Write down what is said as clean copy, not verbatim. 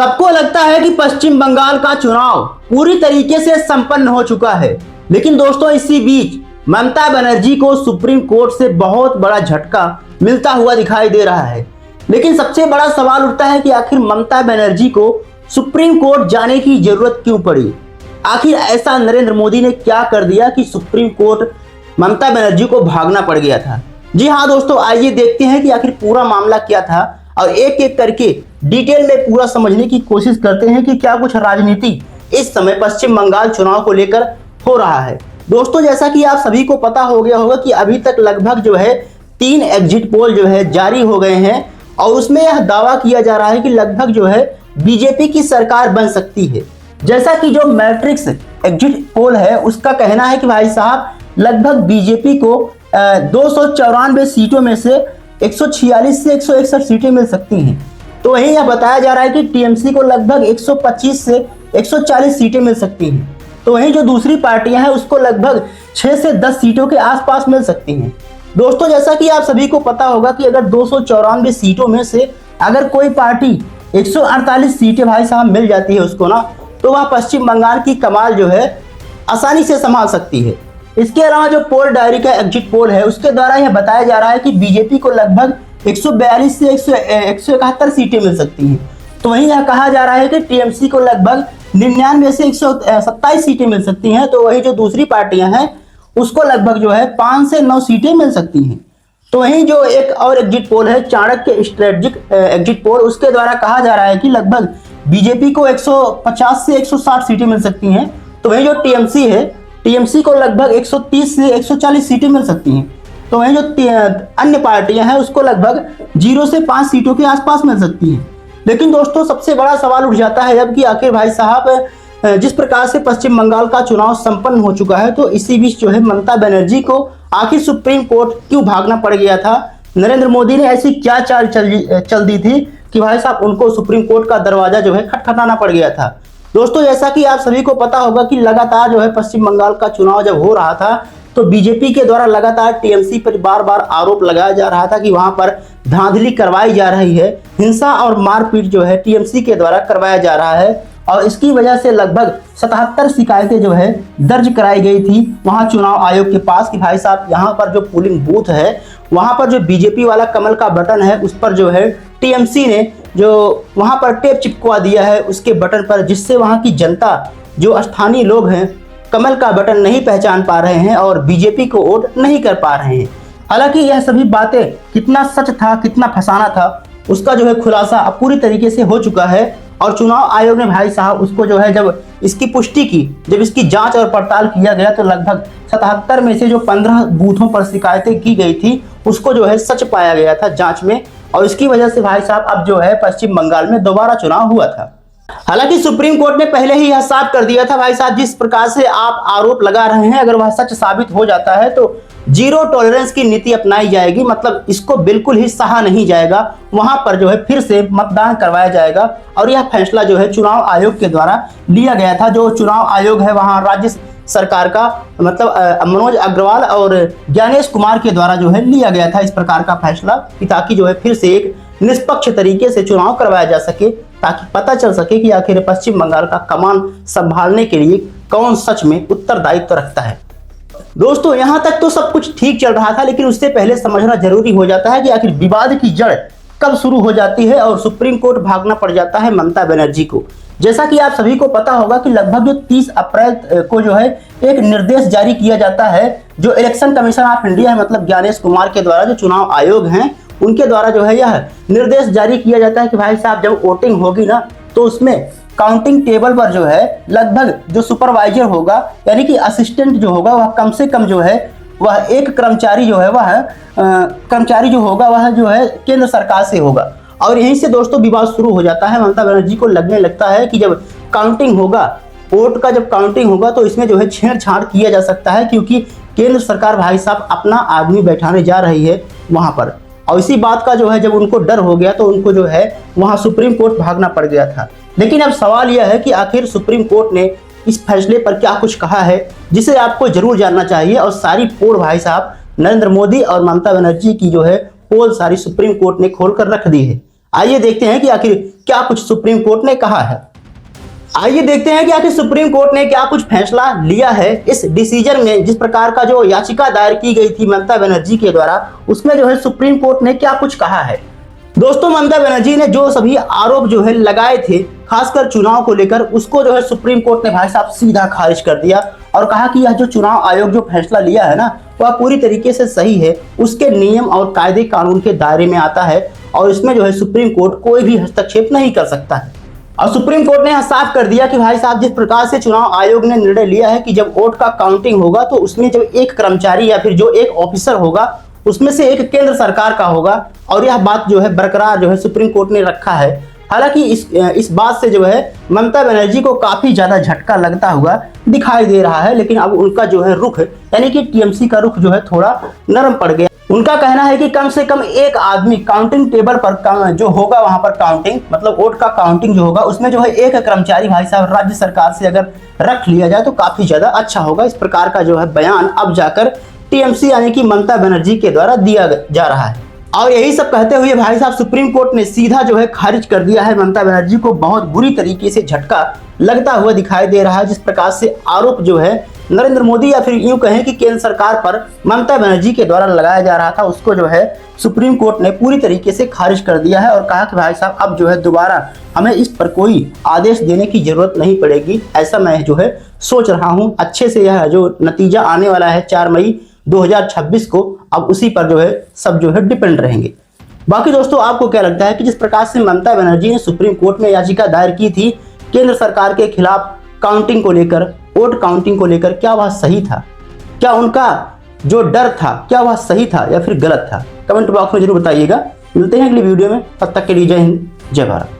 सबको लगता है कि पश्चिम बंगाल का चुनाव पूरी तरीके से संपन्न हो चुका है, लेकिन दोस्तों इसी बीच ममता बनर्जी को सुप्रीम कोर्ट से बहुत बड़ा झटका मिलता हुआ दिखाई दे रहा है। लेकिन सबसे बड़ा सवाल उठता है कि आखिर ममता बनर्जी को सुप्रीम कोर्ट जाने की जरूरत क्यों पड़ी। आखिर ऐसा नरेंद्र मोदी ने क्या कर दिया कि सुप्रीम कोर्ट ममता बनर्जी को भागना पड़ गया था। जी हाँ दोस्तों, आइए देखते हैं कि आखिर पूरा मामला क्या था और एक एक करके डिटेल में पूरा समझने की कोशिश करते हैं कि क्या कुछ राजनीति इस समय पश्चिम बंगाल चुनाव को लेकर हो रहा है। दोस्तों जैसा कि आप सभी को पता हो गया होगा कि अभी तक लगभग जो है 3 एग्जिट पोल जो है जारी हो गए हैं और उसमें यह दावा किया जा रहा है कि लगभग जो है बीजेपी की सरकार बन सकती है। जैसा कि जो मैट्रिक्स एग्जिट पोल है उसका कहना है कि भाई साहब लगभग बीजेपी को 294 सीटों में से 146 से 161 सीटें मिल सकती हैं। तो वहीं यह बताया जा रहा है कि टीएमसी को लगभग 125 से 140 सीटें मिल सकती हैं। तो वहीं जो दूसरी पार्टियां हैं उसको लगभग 6 से 10 सीटों के आसपास मिल सकती हैं। दोस्तों जैसा कि आप सभी को पता होगा कि अगर 294 सीटों में से अगर कोई पार्टी 148 सीटें भाई साहब मिल जाती है उसको ना, तो वह पश्चिम बंगाल की कमाल जो है आसानी से संभाल सकती है। इसके अलावा जो पोल डायरी का एग्जिट पोल है उसके द्वारा यह बताया जा रहा है कि बीजेपी को लगभग 142 से 171 सीटें मिल सकती हैं। तो वहीं यह कहा जा रहा है कि टीएमसी को लगभग 99 से 127 सीटें मिल सकती हैं। तो वहीं जो दूसरी पार्टियां हैं उसको लगभग जो है 5 से 9 सीटें मिल सकती हैं। तो वहीं जो एक और एग्जिट पोल है चाणक्य स्ट्रेटेजिक एग्जिट पोल, उसके द्वारा कहा जा रहा है कि लगभग बीजेपी को 150 से 160 सीटें मिल सकती हैं। तो वहीं जो टीएमसी है, टीएमसी को लगभग 130 से 140 सीटें मिल सकती हैं। तो वहीं जो अन्य पार्टियां हैं उसको लगभग 0 से 5 सीटों के आसपास मिल सकती हैं। लेकिन दोस्तों सबसे बड़ा सवाल उठ जाता है जब कि आखिर भाई साहब जिस प्रकार से पश्चिम बंगाल का चुनाव संपन्न हो चुका है, तो इसी बीच जो है ममता बनर्जी को आखिर सुप्रीम कोर्ट क्यों भागना पड़ गया था। नरेंद्र मोदी ने ऐसी क्या चाल चल दी थी कि भाई साहब उनको सुप्रीम कोर्ट का दरवाजा जो है खटखटाना पड़ गया था। दोस्तों जैसा कि आप सभी को पता होगा कि लगातार जो है पश्चिम बंगाल का चुनाव जब हो रहा था तो बीजेपी के द्वारा लगातार टीएमसी पर बार बार आरोप लगाया जा रहा था कि वहां पर धांधली करवाई जा रही है, हिंसा और मारपीट जो है टीएमसी के द्वारा करवाया जा रहा है। और इसकी वजह से लगभग 77 शिकायतें जो है दर्ज कराई गई थी वहां चुनाव आयोग के पास कि भाई साहब यहाँ पर जो पोलिंग बूथ है वहां पर जो बीजेपी वाला कमल का बटन है उस पर जो है टीएमसी ने जो वहां पर टेप चिपकवा दिया है उसके बटन पर, जिससे वहां की जनता जो स्थानीय लोग हैं कमल का बटन नहीं पहचान पा रहे हैं और बीजेपी को वोट नहीं कर पा रहे हैं। हालांकि यह सभी बातें कितना सच था कितना फसाना था उसका जो है खुलासा अब पूरी तरीके से हो चुका है। और चुनाव आयोग ने भाई साहब उसको जो है जब इसकी पुष्टि की, जब इसकी जांच और पड़ताल किया गया तो लगभग 77 में से जो 15 बूथों पर शिकायतें की गई थी उसको जो है सच पाया गया था जांच में। और इसकी वजह से भाई साहब अब जो है पश्चिम बंगाल में दोबारा चुनाव हुआ था। हालांकि सुप्रीम कोर्ट ने पहले ही यह साफ कर दिया था भाई साहब जिस प्रकार से आप आरोप लगा रहे हैं अगर वह सच साबित हो जाता है तो जीरो टॉलरेंस की नीति अपनाई जाएगी, मतलब इसको बिल्कुल ही सहा नहीं जाएगा, वहां पर जो है फिर से मतदान करवाया जाएगा। और यह फैसला जो है चुनाव आयोग के द्वारा लिया गया था। जो चुनाव आयोग है वहां राज्य सरकार का मतलब मनोज अग्रवाल और ज्ञानेश कुमार के द्वारा जो है लिया गया था इस प्रकार का फैसला कि ताकि जो है फिर से एक निष्पक्ष तरीके से चुनाव करवाया जा सके, ताकि पता चल सके कि आखिर पश्चिम बंगाल का कमान संभालने के लिए कौन सच में उत्तरदायित्व रखता है। दोस्तों यहां तक तो सब कुछ ठीक चल रहा था, लेकिन उससे पहले समझना जरूरी हो जाता है कि आखिर विवाद की जड़ कब शुरू हो जाती है और सुप्रीम कोर्ट भागना पड़ जाता है ममता बनर्जी को। जैसा कि आप सभी को पता होगा कि लगभग जो 30 अप्रैल को जो है एक निर्देश जारी किया जाता है जो इलेक्शन कमीशन ऑफ इंडिया है, मतलब ज्ञानेश कुमार के द्वारा जो चुनाव आयोग हैं उनके द्वारा जो है यह निर्देश जारी किया जाता है कि भाई साहब जब वोटिंग होगी ना तो उसमें काउंटिंग टेबल पर जो है लगभग जो सुपरवाइजर होगा यानी कि असिस्टेंट जो होगा वह कम से कम जो है वह एक कर्मचारी जो है वह जो है केंद्र सरकार से होगा। और यहीं से दोस्तों विवाद शुरू हो जाता है। ममता बनर्जी को लगने लगता है कि जब काउंटिंग होगा, वोट का जब काउंटिंग होगा तो इसमें जो है छेड़छाड़ किया जा सकता है, क्योंकि केंद्र सरकार भाई साहब अपना आदमी बैठाने जा रही है वहां पर। और इसी बात का जो है जब उनको डर हो गया तो उनको जो है वहां सुप्रीम कोर्ट भागना पड़ गया था। लेकिन अब सवाल यह है कि आखिर सुप्रीम कोर्ट ने इस फैसले पर क्या कुछ कहा है जिसे आपको जरूर जानना चाहिए। और सारी पोल भाई साहब नरेंद्र मोदी और ममता बनर्जी की जो है पोल सारी सुप्रीम कोर्ट ने खोल कर रख दी है। आइए देखते हैं कि आखिर क्या कुछ सुप्रीम कोर्ट ने कहा है। आइए देखते हैं कि आखिर सुप्रीम कोर्ट ने क्या कुछ फैसला लिया है इस डिसीजन में। जिस प्रकार का जो याचिका दायर की गई थी ममता बनर्जी के द्वारा, उसमें जो है सुप्रीम कोर्ट ने क्या कुछ कहा है। दोस्तों, ममता बनर्जी ने जो सभी आरोप जो है लगाए थे खासकर चुनाव को लेकर, उसको जो है सुप्रीम कोर्ट ने भाई साहब सीधा खारिज कर दिया और कहा कि यह जो चुनाव आयोग जो फैसला लिया है ना, वह पूरी तरीके से सही है, उसके नियम और कायदे कानून के दायरे में आता है और इसमें जो है सुप्रीम कोर्ट कोई भी हस्तक्षेप नहीं कर सकता है। और सुप्रीम कोर्ट ने यह साफ कर दिया कि भाई साहब, जिस प्रकार से चुनाव आयोग ने निर्णय लिया है कि जब वोट का काउंटिंग होगा तो उसमें जब एक कर्मचारी या फिर जो एक ऑफिसर होगा उसमें से एक केंद्र सरकार का होगा, और यह बात जो है बरकरार जो है सुप्रीम कोर्ट ने रखा है। हालांकि इस बात से जो है ममता बनर्जी को काफी ज्यादा झटका लगता हुआ दिखाई दे रहा है, लेकिन अब उनका जो है रुख यानी कि टीएमसी का रुख जो है थोड़ा नरम पड़ गया। उनका कहना है कि कम से कम एक आदमी काउंटिंग टेबल पर जो होगा, वहां पर काउंटिंग मतलब वोट का काउंटिंग जो होगा उसमें जो है एक कर्मचारी भाई साहब राज्य सरकार से अगर रख लिया जाए तो काफी ज्यादा अच्छा होगा। इस प्रकार का जो है बयान अब जाकर टीएमसी यानी कि ममता बनर्जी के द्वारा दिया जा रहा है। और यही सब कहते हुए भाई साहब सुप्रीम कोर्ट ने सीधा जो है खारिज कर दिया है। ममता बनर्जी को बहुत बुरी तरीके से झटका लगता हुआ दिखाई दे रहा है। जिस प्रकार से आरोप जो है नरेंद्र मोदी या फिर यूं कहें कि केंद्र सरकार पर ममता बनर्जी के द्वारा लगाया जा रहा था, उसको जो है सुप्रीम कोर्ट ने पूरी तरीके से खारिज कर दिया है और कहा कि भाई साहब अब जो है दोबारा हमें इस पर कोई आदेश देने की जरूरत नहीं पड़ेगी, ऐसा मैं जो है सोच रहा हूं। अच्छे से यह जो नतीजा आने वाला है 4 मई 2026 को, अब उसी पर जो है सब जो है डिपेंड रहेंगे। बाकी दोस्तों, आपको क्या लगता है कि जिस प्रकार से ममता बनर्जी ने सुप्रीम कोर्ट में याचिका दायर की थी केंद्र सरकार के खिलाफ काउंटिंग को लेकर, वोट काउंटिंग को लेकर, क्या वह सही था? क्या उनका जो डर था क्या वह सही था या फिर गलत था? कमेंट बॉक्स में जरूर बताइएगा। मिलते हैं अगली वीडियो में, तब तक के लिए जय हिंद, जय भारत।